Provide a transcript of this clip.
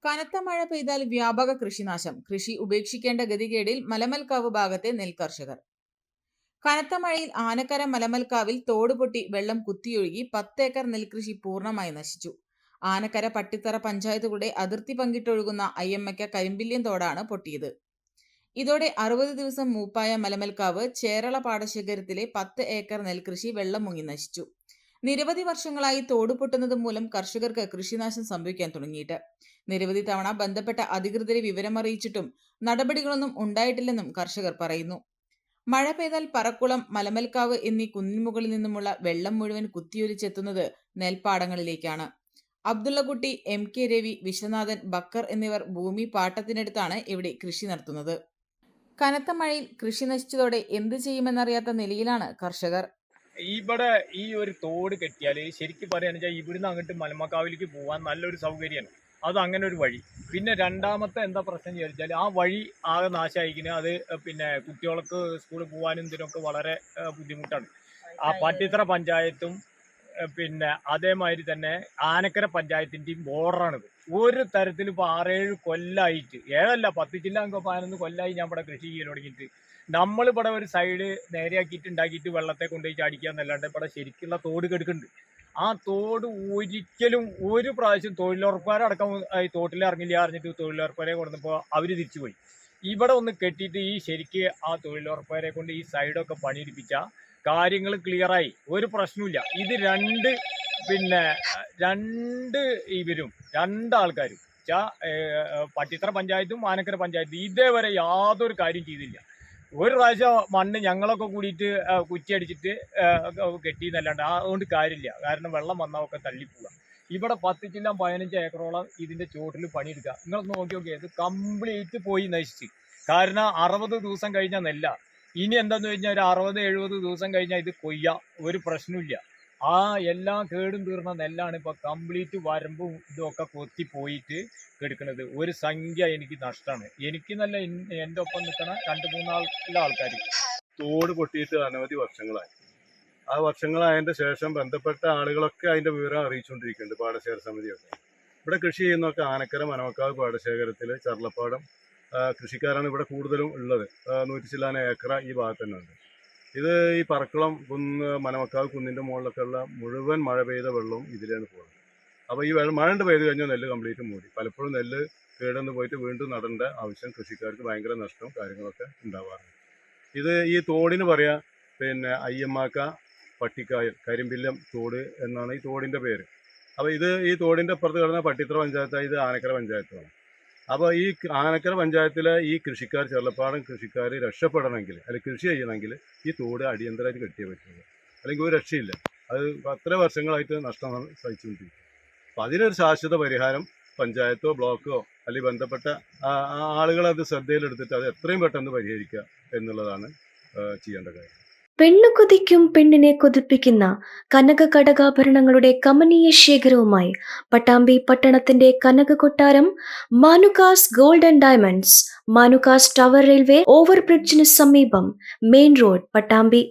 കനത്ത മഴ പെയ്താൽ വ്യാപക കൃഷിനാശം. കൃഷി ഉപേക്ഷിക്കേണ്ട ഗതികേടിൽ മലമൽക്കാവ് ഭാഗത്തെ നെൽകർഷകർ. കനത്ത മഴയിൽ ആനക്കര മലമൽക്കാവിൽ തോട് പൊട്ടി വെള്ളം കുത്തിയൊഴുകി 10 ഏക്കർ നെൽകൃഷി പൂർണ്ണമായി നശിച്ചു. ആനക്കര പട്ടിത്തറ പഞ്ചായത്തുകളുടെ അതിർത്തി പങ്കിട്ടൊഴുകുന്ന അയ്യമ്മയ്ക്ക കരിമ്പില്യം തോടാണ് പൊട്ടിയത്. ഇതോടെ 60 ദിവസം മൂപ്പായ മലമൽക്കാവ് ചേരള പാടശേഖരത്തിലെ 10 ഏക്കർ നെൽകൃഷി വെള്ളം മുങ്ങി നശിച്ചു. നിരവധി വർഷങ്ങളായി തോട് പൊട്ടുന്നത് മൂലം കർഷകർക്ക് കൃഷിനാശം സംഭവിക്കാൻ തുടങ്ങിയിട്ട് നിരവധി തവണ ബന്ധപ്പെട്ട അധികൃതരെ വിവരമറിയിച്ചിട്ടും നടപടികളൊന്നും ഉണ്ടായിട്ടില്ലെന്നും കർഷകർ പറയുന്നു. മഴ പെയ്താൽ പറക്കുളം, മലമൽക്കാവ് എന്നീ കുന്നിൻമുകളിൽ നിന്നുമുള്ള വെള്ളം മുഴുവൻ കുത്തിയൊലിച്ചെത്തുന്നത് നെൽപ്പാടങ്ങളിലേക്കാണ്. അബ്ദുള്ളക്കുട്ടി, MK രവി, വിശ്വനാഥൻ, ബക്കർ എന്നിവർ ഭൂമി പാട്ടത്തിനടുത്താണ് ഇവിടെ കൃഷി നടത്തുന്നത്. കനത്ത മഴയിൽ കൃഷി നശിച്ചതോടെ എന്ത് ചെയ്യുമെന്നറിയാത്ത നിലയിലാണ് കർഷകർ. ഇവിടെ ഈ ഒരു തോട് കെട്ടിയാൽ ശരിക്കും പറയുകയാണെന്ന് വെച്ചാൽ ഇവിടുന്ന് അങ്ങോട്ട് മലമക്കാവിലേക്ക് പോകാൻ നല്ലൊരു സൗകര്യമാണ്. അത് അങ്ങനെ ഒരു വഴി. പിന്നെ രണ്ടാമത്തെ എന്താ പ്രശ്നം ചോദിച്ചാൽ ആ വഴി ആകെ നാശമായിരിക്കുന്നത്. അത് പിന്നെ കുട്ടികൾക്ക് സ്കൂളിൽ പോകാനും ഇതിനൊക്കെ വളരെ ബുദ്ധിമുട്ടാണ്. ആ പട്ടിത്തറ പഞ്ചായത്തും പിന്നെ അതേമാതിരി തന്നെ ആനക്കര പഞ്ചായത്തിൻ്റെയും ബോർഡറാണിത്. ഒരു തരത്തിൽ ഇപ്പോൾ 6-7 കൊല്ലമായിട്ട്, 7 10 ജില്ല 11 കൊല്ലമായി ഞാൻ ഇവിടെ കൃഷി ചെയ്യാൻ തുടങ്ങിയിട്ട് നമ്മളിവിടെ ഒരു സൈഡ് നേരെയാക്കിയിട്ട് ഉണ്ടാക്കിയിട്ട് വെള്ളത്തെ കൊണ്ടുപോയി ചാടിക്കുക എന്നല്ലാണ്ട് ഇവിടെ ശരിക്കുള്ള തോട് കെടുക്കുന്നുണ്ട്. ആ തോട് ഒരിക്കലും ഒരു പ്രാവശ്യം തൊഴിലുറപ്പുകാരടക്കം ഈ തോട്ടിൽ ഇറങ്ങില്ല അറിഞ്ഞിട്ട് തൊഴിലുറപ്പുകാരെ കൊണ്ടുവന്നപ്പോൾ അവർ തിരിച്ചുപോയി. ഇവിടെ ഒന്ന് കെട്ടിയിട്ട് ഈ ശരിക്ക് ആ തൊഴിലുറപ്പുകാരെ കൊണ്ട് ഈ സൈഡൊക്കെ പണിയെടുപ്പിച്ച കാര്യങ്ങൾ ക്ലിയറായി, ഒരു പ്രശ്നമില്ല. ഇത് രണ്ടാൾക്കാരും പട്ടിത്തറ പഞ്ചായത്തും ആനക്കര പഞ്ചായത്തും ഇതേവരെ യാതൊരു കാര്യം ചെയ്തില്ല. ഒരു പ്രാവശ്യം മണ്ണ് ഞങ്ങളൊക്കെ കൂടിയിട്ട് കുറ്റിയടിച്ചിട്ട് കെട്ടിയെന്നല്ലാണ്ട് അതുകൊണ്ട് കാര്യമില്ല. കാരണം വെള്ളം വന്നാൽ ഒക്കെ തള്ളിപ്പോവുക. ഇവിടെ 10 ജില്ല 15 ഏക്കറോളം ഇതിൻ്റെ ചോട്ടിൽ പണിയെടുക്കുക. നിങ്ങളൊന്ന് നോക്കിയാൽ ഇത് കംപ്ലീറ്റ് പോയി നശിച്ച്. കാരണം 60 ദിവസം കഴിഞ്ഞ നെല്ല. ഇനി എന്താണെന്ന് കഴിഞ്ഞാൽ ഒരു 60-70 ദിവസം കഴിഞ്ഞാൽ ഇത് കൊയ്യാം, ഒരു പ്രശ്നമില്ല. ആ എല്ലാം കേടും തീർന്ന നെല്ലാണ് ഇപ്പോൾ കംപ്ലീറ്റ് വരമ്പും ഇതൊക്കെ കൊത്തിപ്പോയിട്ട് കെടുക്കുന്നത്. ഒരു സംഖ്യ എനിക്ക് നഷ്ടമാണ്. എനിക്ക് നല്ല എൻ്റെ ഒപ്പം നിൽക്കണ 2-3 ആൾക്കാർ. തോട് പൊട്ടിയിട്ട് അനവധി വർഷങ്ങളായി. ആ വർഷങ്ങളായതിൻ്റെ ശേഷം ബന്ധപ്പെട്ട ആളുകളൊക്കെ അതിൻ്റെ വിവരം അറിയിച്ചുകൊണ്ടിരിക്കുന്നുണ്ട്. പാടശേഖര സമിതിയൊക്കെ ഇവിടെ കൃഷി ചെയ്യുന്നതൊക്കെ ആനക്കര മനമക്കാവ് പാടശേഖരത്തിൽ ചർലപ്പാടം കൃഷിക്കാരാണ് ഇവിടെ കൂടുതലും ഉള്ളത്. 100 ചില്ലാന ഏക്കർ ഈ ഭാഗത്ത് തന്നെ ഉണ്ട്. ഇത് ഈ പറക്കുളം കുന്ന്, മനമക്കാവ് കുന്നിൻ്റെ മുകളിലൊക്കെ ഉള്ള മുഴുവൻ മഴ പെയ്ത വെള്ളവും ഇതിലാണ് പോകുന്നത്. അപ്പോൾ ഈ മഴ പെയ്ത് കഴിഞ്ഞാൽ നെല്ല് കംപ്ലീറ്റ് മൂടി. പലപ്പോഴും നെല്ല് കേടന്ന് പോയിട്ട് വീണ്ടും നടേണ്ട ആവശ്യം കൃഷിക്കാർക്ക് ഭയങ്കര നഷ്ടവും കാര്യങ്ങളൊക്കെ ഉണ്ടാവാറുണ്ട്. ഇത് ഈ തോടിന് പറയാം പിന്നെ അയ്യമ്മാക്ക പട്ടിക്കായൽ കരിമ്പില്ലം തോട് എന്നാണ് ഈ തോടിൻ്റെ പേര്. അപ്പോൾ ഈ തോടിൻ്റെ അപ്പുറത്ത് കിടന്ന പട്ടിത്തറ പഞ്ചായത്താണ്, ഇത് ആനക്കര പഞ്ചായത്താണ്. അപ്പോൾ ഈ ആനക്കര പഞ്ചായത്തിലെ ഈ കൃഷിക്കാർ, ചെറുപ്പാടൻ കൃഷിക്കാർ രക്ഷപ്പെടണമെങ്കിൽ അല്ലെങ്കിൽ കൃഷി ചെയ്യണമെങ്കിൽ ഈ തോട് അടിയന്തരമായിട്ട് കെട്ടിയേ പറ്റുള്ളൂ. അല്ലെങ്കിൽ ഒരു രക്ഷയില്ല. അത് അത്ര വർഷങ്ങളായിട്ട് നഷ്ടം സഹിച്ചുകൊണ്ടിരിക്കും. അപ്പോൾ അതിനൊരു ശാശ്വത പരിഹാരം പഞ്ചായത്തോ ബ്ലോക്കോ അല്ലെങ്കിൽ ബന്ധപ്പെട്ട ആളുകളത് ശ്രദ്ധയിലെടുത്തിട്ട് അത് എത്രയും പെട്ടെന്ന് പരിഹരിക്കുക എന്നുള്ളതാണ് ചെയ്യേണ്ട കാര്യം. പെണ്ണു കൊതിക്കും പെണ്ണിനെ കൊതിപ്പിക്കുന്ന കനക കടകാഭരണങ്ങളുടെ കമനീയ ശേഖരവുമായി പട്ടാമ്പി പട്ടണത്തിന്റെ കനക കൊട്ടാരം Manukas gold and diamonds, Manukas tower railway ഓവർബ്രിഡ്ജിന് സമീപം, മെയിൻ റോഡ്, പട്ടാമ്പി.